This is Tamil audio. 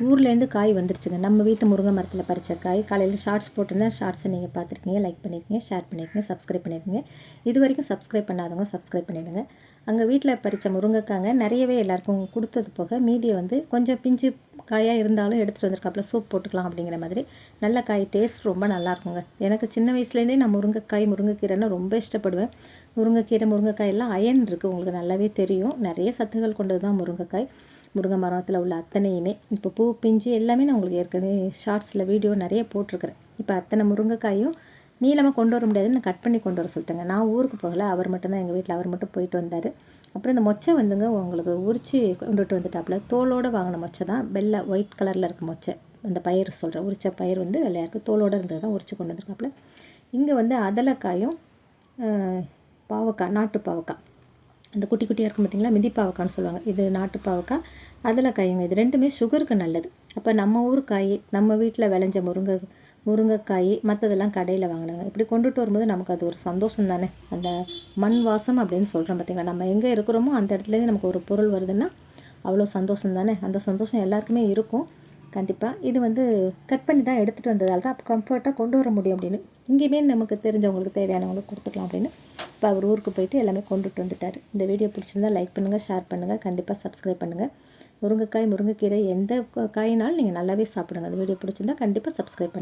ஊர்லேருந்து காய் வந்துருச்சுங்க. நம்ம வீட்டு முருங்கை மரத்தில் பறித்த காய். காலையில் ஷார்ட்ஸ் போட்டிருந்தேன். ஷார்ட்ஸை நீங்கள் பார்த்துருக்கீங்க. லைக் பண்ணியிருக்கீங்க, ஷேர் பண்ணியிருக்கீங்க, சப்ஸ்கிரைப் பண்ணியிருக்கீங்க. இது வரைக்கும் சப்ஸ்கிரைப் பண்ணாதவங்க சப்ஸ்கிரைப் பண்ணிவிடுங்க. அங்கே வீட்டில் பறித்த முருங்கைக்காங்க நிறையவே எல்லாருக்கும் கொடுத்தது போக மீதியை வந்து கொஞ்சம் பிஞ்சு காயாக இருந்தாலும் எடுத்துகிட்டு வந்திருக்காப்புல சூப் போட்டுக்கலாம் அப்படிங்கிற மாதிரி. நல்ல காய், டேஸ்ட் ரொம்ப நல்லாயிருக்குங்க. எனக்கு சின்ன வயசுலேருந்தே நான் முருங்கைக்காய், முருங்கைக்கீரைன்னா ரொம்ப இஷ்டப்படுவேன். முருங்கைக்கீரை, முருங்கைக்காய் எல்லாம் அயன் இருக்குது, உங்களுக்கு நல்லாவே தெரியும். நிறைய சத்துகள் கொண்டது தான் முருங்கைக்காய். முருங்கை மரத்தில் உள்ள அத்தனையுமே இப்போ பூ, பிஞ்சு எல்லாமே நான் உங்களுக்கு ஏற்கனவே ஷார்ட்ஸில் வீடியோ நிறைய போட்டிருக்கிறேன். இப்போ அத்தனை முருங்கைக்காயும் நீளமாக கொண்டு வர முடியாதுன்னு நான் கட் பண்ணி கொண்டு வர சொல்லிட்டேங்க. நான் ஊருக்கு போகலை, அவர் மட்டும்தான் எங்கள் வீட்டில், அவர் மட்டும் போயிட்டு வந்தார். அப்புறம் இந்த மொச்சை வந்துங்க உங்களுக்கு உரித்து கொண்டுட்டு வந்துட்டாப்புல. தோலோடு வாங்கின மொச்சை தான், வெள்ளை ஒயிட் கலரில் இருக்க மொச்சை. அந்த பயிர் சொல்கிறேன், உரித்த பயிர் வந்து வெள்ளையாக இருக்குது, தோலோடு இருந்தது தான் உரித்து கொண்டு வந்துருக்காப்புல. இங்கே வந்து அதலைக்காயும் பாவக்காய், நாட்டு பாவக்காய், அந்த குட்டி குட்டியாக இருக்கும் பார்த்திங்களா, மிதிப்பாவக்கான்னு சொல்லுவாங்க. இது நாட்டு பாவக்காய், அதில் காய்ங்க. இது ரெண்டுமே சுகருக்கு நல்லது. அப்போ நம்ம ஊர் காய், நம்ம வீட்டில் விளைஞ்ச முருங்கைக்காய், மற்றதெல்லாம் கடையில் வாங்கினாங்க. இப்படி கொண்டுட்டு வரும்போது நமக்கு அது ஒரு சந்தோஷம் தானே. அந்த மண் வாசம் அப்படின்னு சொல்கிறோம் பார்த்திங்களா, நம்ம எங்கே இருக்கிறோமோ அந்த இடத்துலேருந்து நமக்கு ஒரு பொருள் வருதுன்னா அவ்வளோ சந்தோஷம் தானே. அந்த சந்தோஷம் எல்லாருக்குமே இருக்கும் கண்டிப்பாக. இது வந்து கட் பண்ணி தான் எடுத்துகிட்டு வந்ததால் தான் அப்போ கம்ஃபர்ட்டாக கொண்டு வர முடியும் அப்படின்னு. இங்கேயுமே நமக்கு தெரிஞ்சவங்களுக்கு தேவையானவங்களுக்கு கொடுத்துக்கலாம் அப்படின்னு இப்போ அவர் ஊருக்கு போயிட்டு எல்லாமே கொண்டுட்டு வந்துட்டார். இந்த வீடியோ பிடிச்சிருந்தா லைக் பண்ணுங்கள், ஷேர் பண்ணுங்கள், கண்டிப்பாக சப்ஸ்கிரைப் பண்ணுங்கள். முருங்கைக்காய், முருங்கைக்கீரை எந்த காயினாலும் நீங்கள் நல்லாவே சாப்பிடுங்க. அந்த வீடியோ பிடிச்சிருந்தா கண்டிப்பாக சப்ஸ்கிரைப் பண்ணுங்கள்.